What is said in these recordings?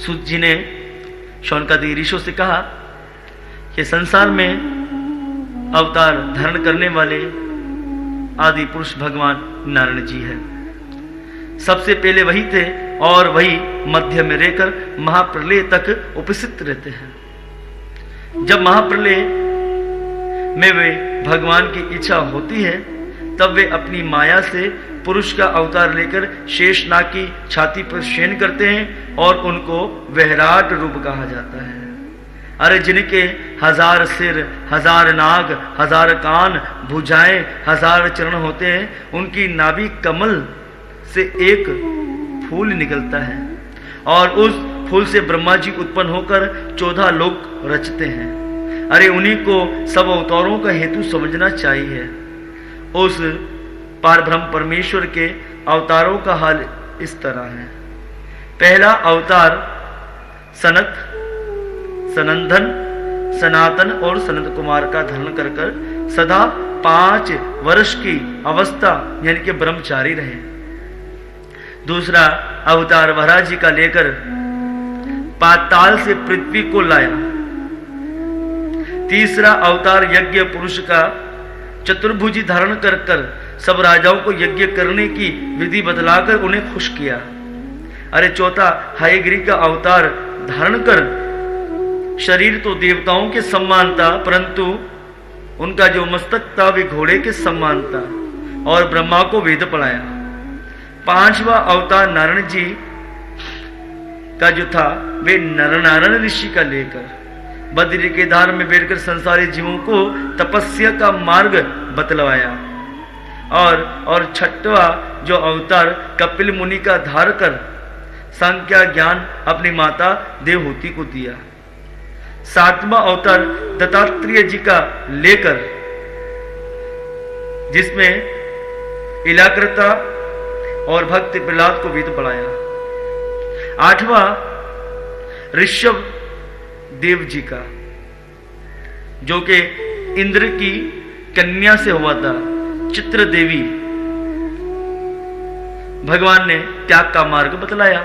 सूत जी ने शौनकादि ऋषियों से कहा कि संसार में अवतार धारण करने वाले आदि पुरुष भगवान नारायण जी हैं। सबसे पहले वही थे और वही मध्य में रहकर महाप्रलय तक उपस्थित रहते हैं। जब महाप्रलय में वे भगवान की इच्छा होती है तब वे अपनी माया से पुरुष का अवतार लेकर शेषनाग की छाती पर शयन करते हैं और उनको विराट रूप कहा जाता है। अरे जिनके 1000 सिर, 1000 नाग, 1000 कान, भुजाएं, 1000 चरण होते हैं, उनकी नाभि कमल से एक फूल निकलता है और उस फूल से ब्रह्मा जी उत्पन्न होकर 14 लोक रचते हैं। अरे उन्हीं को सब अवतारों का हेतु समझना चाहिए। उस पारब्रह्म परमेश्वर के अवतारों का हाल इस तरह है। पहला अवतार सनक, सनंदन, सनातन और सनत कुमार का धारण कर कर सदा 5 वर्ष की अवस्था यानी कि ब्रह्मचारी रहे। दूसरा अवतार वराह जी का लेकर पाताल से पृथ्वी को लाया। तीसरा अवतार यज्ञ पुरुष का चतुर्भुजी धारण कर कर सब राजाओं को यज्ञ करने की विधि बतलाकर उन्हें खुश किया। अरे चौथा हयग्रीव का अवतार धारण कर शरीर तो देवताओं के समान था परंतु उनका जो मस्तक था वे घोड़े के समान था और ब्रह्मा को वेद पढ़ाया। पांचवा अवतार नारायण जी का जो था वे नरनारायण ऋषि का लेकर बद्री के धार में बैठकर संसारी जीवों को तपस्या का मार्ग बतलवाया। और छठवा जो अवतार कपिल मुनि का धार कर सांख्य ज्ञान अपनी माता देवहूति को दिया। सातवां अवतार दत्तात्रेय जी का लेकर जिसमें इलाकृता और भक्त प्रहलाद को वेद पढ़ाया। आठवां ऋषभ देव जी का जो कि इंद्र की कन्या से हुआ था, चित्र देवी, भगवान ने त्याग का मार्ग बतलाया।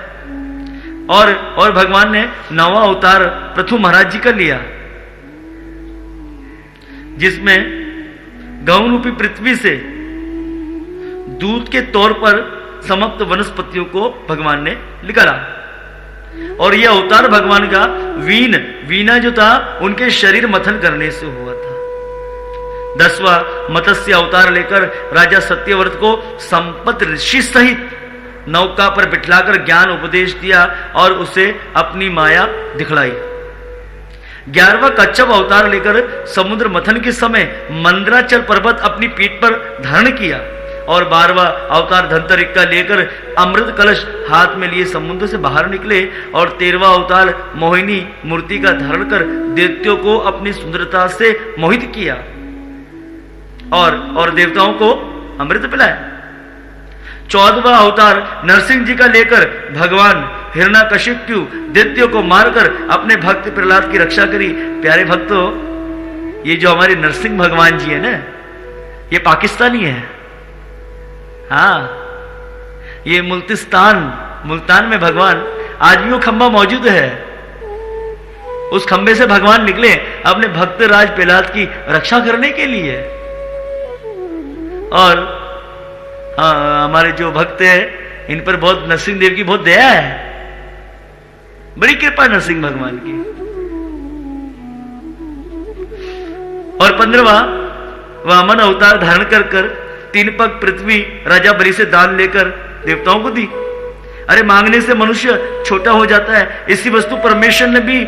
और भगवान ने 9वां अवतार पृथु महाराज जी का लिया जिसमें गौ रूपी पृथ्वी से दूध के तौर पर समस्त वनस्पतियों को भगवान ने निकाला। और यह अवतार भगवान का वीणा जो था उनके शरीर मथन करने से हुआ था। 10वां मत्स्य अवतार लेकर राजा सत्यव्रत को संपत ऋषि सहित नौका पर बिठलाकर ज्ञान उपदेश दिया और उसे अपनी माया दिखलाई। 11वां कच्छप अवतार लेकर समुद्र मथन के समय मंदराचल पर्वत अपनी पीठ पर धारण किया। और 12वां अवतार धंतरिक का लेकर अमृत कलश हाथ में लिए समुद्र से बाहर निकले। और 13वां अवतार मोहिनी मूर्ति का धारण कर दैत्यों को अपनी सुंदरता से मोहित किया और देवताओं को अमृत पिलाया। 14वां अवतार नरसिंह जी का लेकर भगवान हिरण्यकशिपु दैत्यों को मारकर अपने भक्त प्रहलाद की रक्षा करी। प्यारे भक्तों, ये जो हमारे नरसिंह भगवान जी है ना, ये पाकिस्तानी है। हाँ, ये मुल्तान में भगवान आज भी वो खंबा मौजूद है। उस खंबे से भगवान निकले अपने भक्त राज प्रहलाद की रक्षा करने के लिए। और हाँ, हमारे जो भक्त हैं इन पर बहुत नरसिंह देव की बहुत दया है, बड़ी कृपा नरसिंह भगवान की। और 15वां वामन अवतार धारण कर 3 पग पृथ्वी राजा बलि से दान लेकर देवताओं को दी। अरे मांगने से मनुष्य छोटा हो जाता है, इसी वस्तु परमेश्वर ने भी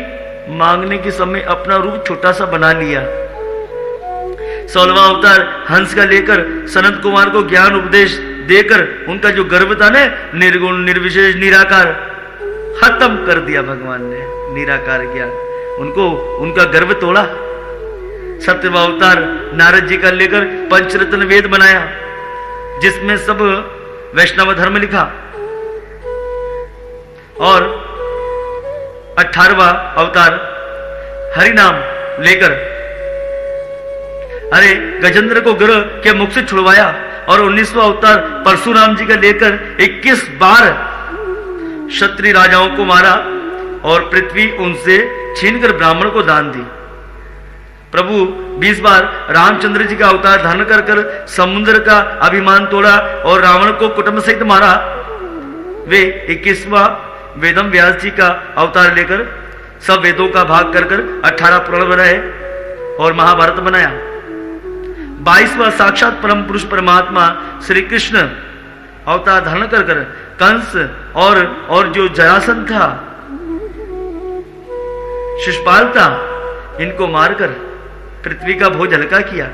मांगने के समय अपना रूप छोटा सा बना लिया। 16वां अवतार हंस का लेकर सनत कुमार को ज्ञान उपदेश देकर उनका जो गर्व था ना, निर्गुण निर्विशेष निराकार, खत्म कर दिया भगवान ने। निराकार ज्ञान उनका गर्व तोड़ा। 17वां अवतार नारद जी का लेकर पंचरत्न वेद बनाया जिसमें सब वैष्णव धर्म लिखा। और 18वां अवतार हरि नाम लेकर अरे गजेंद्र को ग्रह के मुख से छुड़वाया। और 19वां अवतार परशुराम जी का लेकर 21 बार क्षत्रिय राजाओं को मारा और पृथ्वी उनसे छीनकर ब्राह्मण को दान दी। प्रभु 20 बार रामचंद्र जी का अवतार धारण कर कर समुद्र का अभिमान तोड़ा और रावण को कुटुंब सहित मारा। वे 21वां वेदम व्यास जी का अवतार लेकर सब वेदों का भाग कर कर 18 पुराण बनाए और महाभारत बनाया। 22वां साक्षात परम पुरुष परमात्मा श्री कृष्ण अवतार धारण कर कर कंस और जो जरासंध था, शिशुपाल था, इनको मारकर पृथ्वी का बोझ हल्का किया।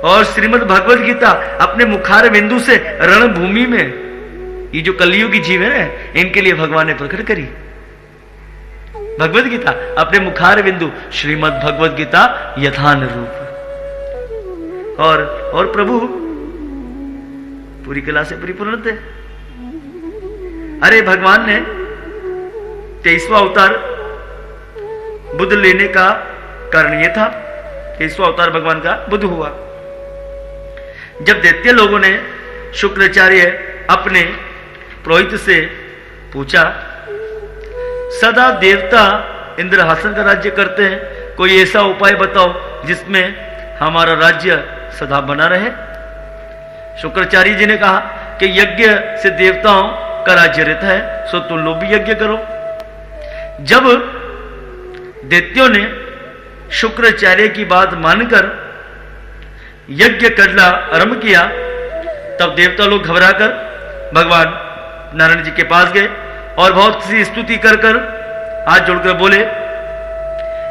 और श्रीमद् भगवद गीता अपने मुखार बिंदु से रणभूमि में, ये जो कलियुगी जीव है इनके लिए भगवान ने प्रकट करी भगवद गीता अपने मुखार बिंदु, श्रीमद् भगवद गीता यथान रूप। और प्रभु पूरी कला से परिपूर्ण थे। अरे भगवान ने 23वां अवतार बुद्ध लेने का कारण यह था, 23वां अवतार भगवान का बुद्ध हुआ। जब दैत्य लोगों ने शुक्राचार्य अपने पुरोहित से पूछा, सदा देवता इंद्रहासन का राज्य करते हैं, कोई ऐसा उपाय बताओ जिसमें हमारा राज्य सदा बना रहे। शुक्राचार्य जी ने कहा कि यज्ञ से देवताओं का राज्य रहता है, सो तुम लोग भी यज्ञ करो। जब दैत्यों ने शुक्राचार्य की बात मानकर यज्ञ करना आरंभ किया, तब देवता लोग घबराकर भगवान नारायण जी के पास गए और बहुत सी स्तुति कर कर हाथ जोड़कर बोले,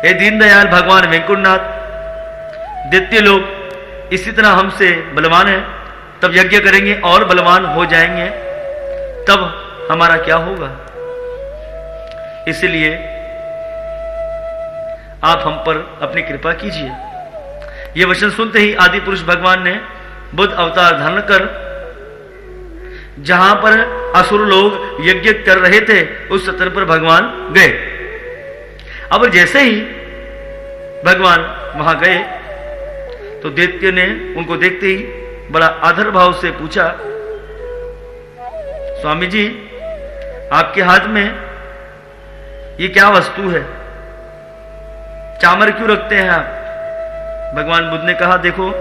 हे दीनदयाल भगवान वेंकुटनाथ, दैत्य लोग इसी तरह हमसे बलवान हैं, तब यज्ञ करेंगे और बलवान हो जाएंगे, तब हमारा क्या होगा। इसलिए आप हम पर अपनी कृपा कीजिए। यह वचन सुनते ही आदि पुरुष भगवान ने बुद्ध अवतार धारण कर जहां पर असुर लोग यज्ञ कर रहे थे उस सत्र पर भगवान गए। अब जैसे ही भगवान वहां गए तो दैत्य ने उनको देखते ही बड़ा आदर भाव से पूछा, स्वामी जी आपके हाथ में ये क्या वस्तु है, चामर क्यों रखते हैं आप। भगवान बुद्ध ने कहा, देखो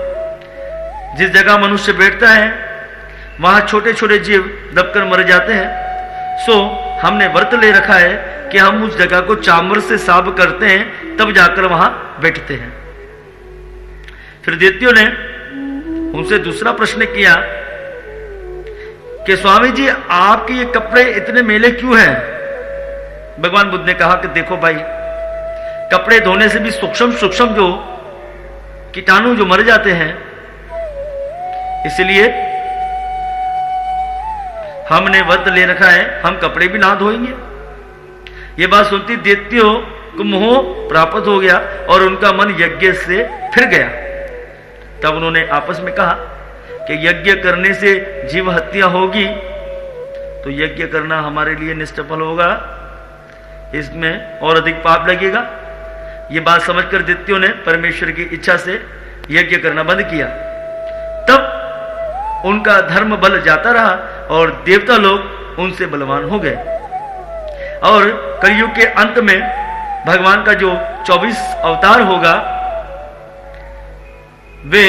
जिस जगह मनुष्य बैठता है वहां छोटे छोटे जीव दबकर मर जाते हैं, सो हमने व्रत ले रखा है कि हम उस जगह को चामर से साफ करते हैं, तब जाकर वहां बैठते हैं। फिर दैत्यों ने उनसे दूसरा प्रश्न किया कि स्वामी जी आपके ये कपड़े इतने मैले क्यों हैं। भगवान बुद्ध ने कहा कि देखो भाई, कपड़े धोने से भी सूक्ष्म सूक्ष्म जो कीटाणु जो मर जाते हैं, इसलिए हमने व्रत ले रखा है, हम कपड़े भी ना धोएंगे। ये बात सुनती दैत्यों को मोह प्राप्त हो गया और उनका मन यज्ञ से फिर गया। तब उन्होंने आपस में कहा कि यज्ञ करने से जीव हत्या होगी तो यज्ञ करना हमारे लिए निष्फल होगा, इसमें और अधिक पाप लगेगा। ये बात समझकर दैत्यों ने परमेश्वर की इच्छा से यज्ञ करना बंद किया। तब उनका धर्म बल जाता रहा और देवता लोग उनसे बलवान हो गए। और कलयुग के अंत में भगवान का जो 24 अवतार होगा, वे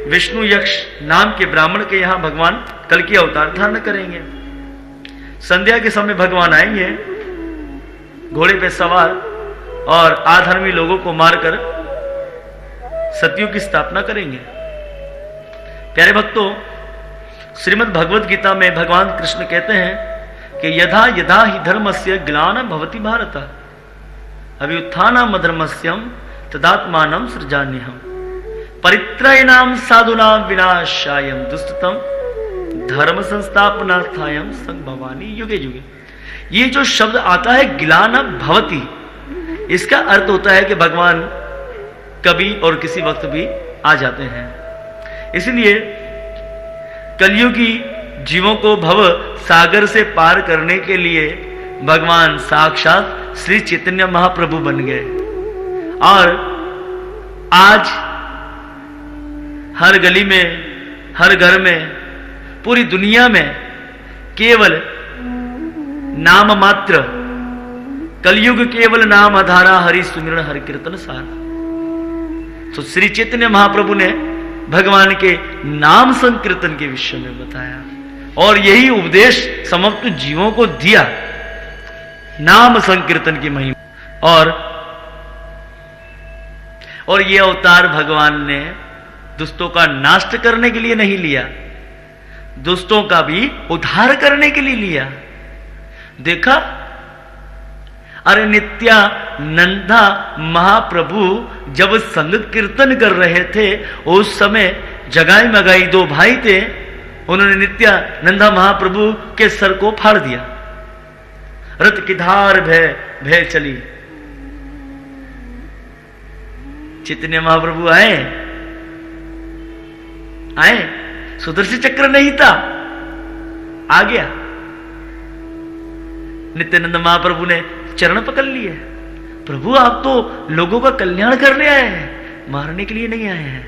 विष्णु यक्ष नाम के ब्राह्मण के यहां भगवान कल की अवतार धारण करेंगे। संध्या के समय भगवान आएंगे घोड़े पे सवार और अधर्मी लोगों को मारकर सतयुग की स्थापना करेंगे। प्यारे भक्तों, श्रीमद् भगवद गीता में भगवान कृष्ण कहते हैं कि यथा यथा ही धर्मस्य ग्लान भवति भारत अभ्युत्थानम अधर्मस्यम तदात्मानं सृजाम्यहम् परित्रयणाम साधूनां विनाशायं दुष्टतम धर्म संस्थापनार्थायं संभवामि युगे युगे। ये जो शब्द आता है ग्लान भवति, इसका अर्थ होता है कि भगवान कभी और किसी वक्त भी आ जाते हैं। इसलिए कलयुगी जीवों को भव सागर से पार करने के लिए भगवान साक्षात श्री चैतन्य महाप्रभु बन गए। और आज हर गली में, हर घर में, पूरी दुनिया में केवल नाम मात्र कलयुग केवल नाम आधारा, हरि सुमिरन हरि कीर्तन सारा। तो श्री चैतन्य महाप्रभु ने भगवान के नाम संकीर्तन के विषय में बताया और यही उपदेश समस्त जीवों को दिया, नाम संकीर्तन की महिमा। और ये अवतार भगवान ने दुष्टों का नाश करने के लिए नहीं लिया, दुष्टों का भी उद्धार करने के लिए लिया। देखा, अरे नित्यानंदा महाप्रभु जब संगीत कीर्तन कर रहे थे उस समय जगाई मगाई दो भाई थे, उन्होंने नित्यानंदा महाप्रभु के सर को फाड़ दिया। रथ की धार भय चली। चैतन्य महाप्रभु आए, सुदर्शन चक्र नहीं था, आ गया। नित्यानंद महाप्रभु ने चरण पकड़ लिए। प्रभु आप तो लोगों का कल्याण करने आए हैं, मारने के लिए नहीं आए हैं।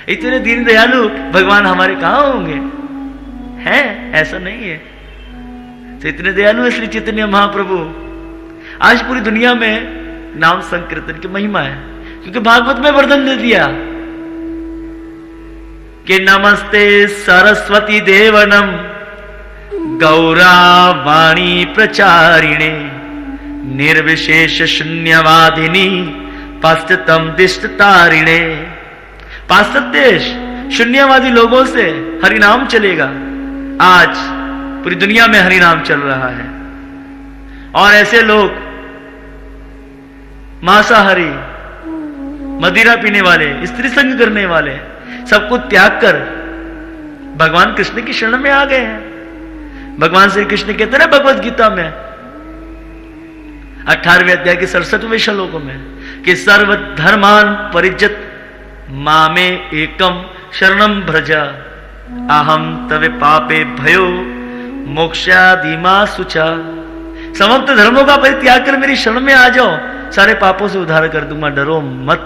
इतने दीन दयालु भगवान हमारे कहां होंगे? हैं? ऐसा नहीं है। तो इतने दयालु है श्री चैतन्य महाप्रभु। आज पूरी दुनिया में नाम संकीर्तन की महिमा है, क्योंकि भागवत में वर्णन दे दिया कि नमस्ते सरस्वती देवनम गौरा वाणी प्रचारिणे निर्विशेष शून्यवादिनी पाश्चात्यम दिष्ट तारिणे। पाश्चात्य शून्यवादी लोगों से हरिनाम चलेगा। आज पूरी दुनिया में हरिनाम चल रहा है और ऐसे लोग मांसाहारी, मदिरा पीने वाले, स्त्री संग करने वाले सबको त्याग कर भगवान कृष्ण की शरण में आ गए हैं। भगवान श्री कृष्ण कहते हैं भगवत गीता में 18वें अध्याय के 67वें श्लोक में कि सर्व धर्मान परिजत मामे एकम शरणम भ्रजा अहम तवे पापे भयो मोक्षादिमा सुचा। समस्त धर्मों का परित्याग कर मेरी शरण में आ जाओ, सारे पापों से उद्धार कर दूंगा, डरो मत।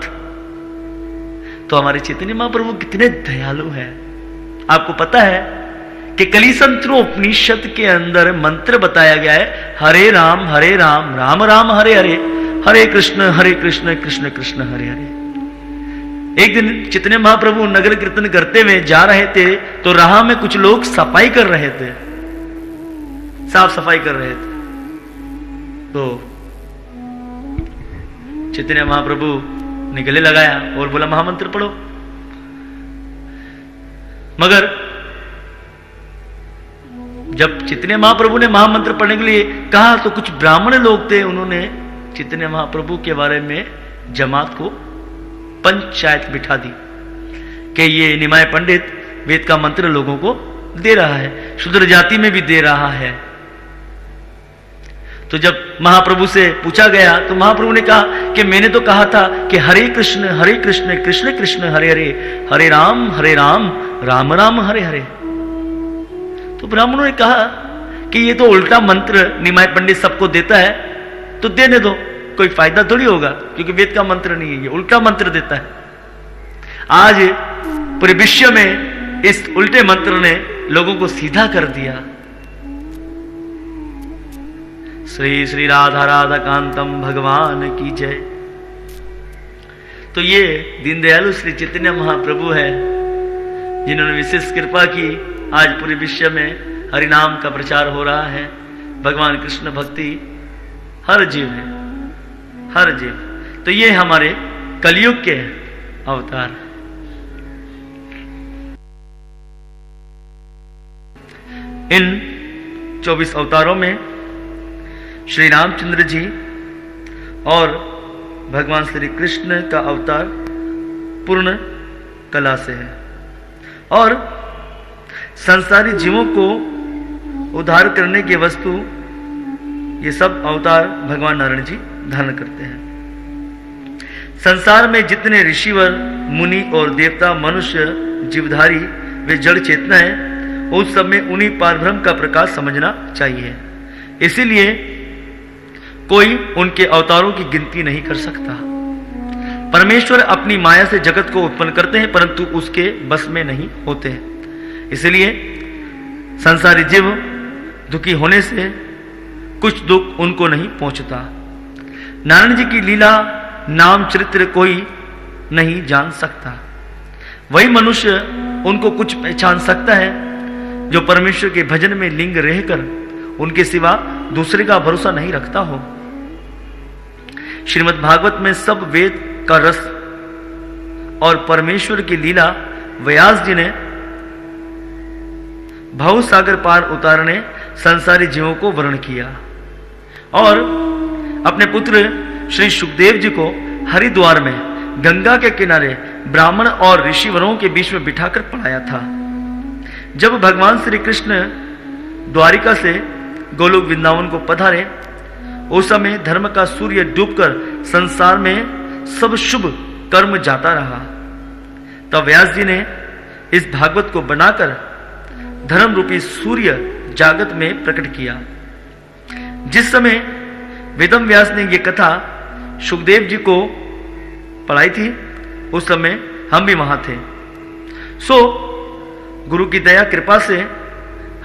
तो हमारे चैतन्य महाप्रभु कितने दयालु हैं। आपको पता है कि कलिसंत्रोपनिषद के अंदर मंत्र बताया गया है, हरे राम राम राम हरे हरे, हरे कृष्ण कृष्ण कृष्ण हरे हरे। एक दिन चैतन्य महाप्रभु नगर कीर्तन करते हुए जा रहे थे तो राह में कुछ लोग सफाई कर रहे थे, साफ सफाई कर रहे थे। तो चैतन्य महाप्रभु ने गले लगाया और बोला महामंत्र पढ़ो। मगर जब चैतन्य महाप्रभु ने महामंत्र पढ़ने के लिए कहा तो कुछ ब्राह्मण लोग थे, उन्होंने चैतन्य महाप्रभु के बारे में जमात को पंचायत बिठा दी कि ये निमाय पंडित वेद का मंत्र लोगों को दे रहा है, शूद्र जाति में भी दे रहा है। तो जब महाप्रभु से पूछा गया तो महाप्रभु ने कहा कि मैंने तो कहा था कि हरे कृष्ण कृष्ण कृष्ण हरे हरे, हरे राम राम राम हरे हरे। तो ब्राह्मणों ने कहा कि ये तो उल्टा मंत्र निमाय पंडित सबको देता है, तो देने दो, कोई फायदा थोड़ी होगा, क्योंकि वेद का मंत्र नहीं है, ये उल्टा मंत्र देता है। आज पूरे विश्व में इस उल्टे मंत्र ने लोगों को सीधा कर दिया। श्री श्री राधा राधा कांतम भगवान की जय। तो ये दीनदयालु श्री चैतन्य महाप्रभु है जिन्होंने विशेष कृपा की। आज पूरे विश्व में हरिनाम का प्रचार हो रहा है। भगवान कृष्ण भक्ति हर जीव है, हर जीव। तो ये हमारे कलयुग के अवतार। इन 24 अवतारों में श्री रामचंद्र जी और भगवान श्री कृष्ण का अवतार पूर्ण कला से है और संसारी जीवों को उद्धार करने की वस्तु ये सब अवतार भगवान नारायण जी धारण करते हैं। संसार में जितने ऋषिवर मुनि और देवता मनुष्य जीवधारी वे जड़ चेतना है, उस सब में उन्हीं पारब्रह्म का प्रकाश समझना चाहिए। इसीलिए कोई उनके अवतारों की गिनती नहीं कर सकता। परमेश्वर अपनी माया से जगत को उत्पन्न करते हैं परंतु उसके बस में नहीं होते हैं। इसलिए संसारी जीव दुखी होने से कुछ दुख उनको नहीं पहुंचता। नारायण जी की लीला नाम चरित्र कोई नहीं जान सकता। वही मनुष्य उनको कुछ पहचान सकता है जो परमेश्वर के भजन में लिंग रहकर उनके सिवा दूसरे का भरोसा नहीं रखता हो। श्रीमद् भागवत में सब वेद का रस और परमेश्वर की लीला व्यास जी ने भव सागर पार उतारने संसारी जीवों को वर्णन किया और अपने पुत्र श्री सुखदेव जी को हरिद्वार में गंगा के किनारे ब्राह्मण और ऋषिवरों के बीच में बिठाकर पढ़ाया था। जब भगवान श्री कृष्ण द्वारिका से गोलोक वृंदावन को पधारे, उस समय धर्म का सूर्य डूबकर संसार में सब शुभ कर्म जाता रहा। तब व्यास जी ने इस भागवत को बनाकर धर्म रूपी सूर्य जागत में प्रकट किया। जिस समय वेदम व्यास ने यह कथा सुखदेव जी को पढ़ाई थी, उस समय हम भी वहां थे। सो गुरु की दया कृपा से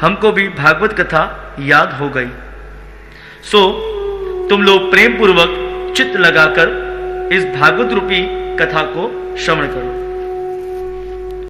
हमको भी भागवत कथा याद हो गई। सो तुम लोग प्रेम पूर्वक चित्त लगाकर इस भागवत रूपी कथा को श्रवण करो।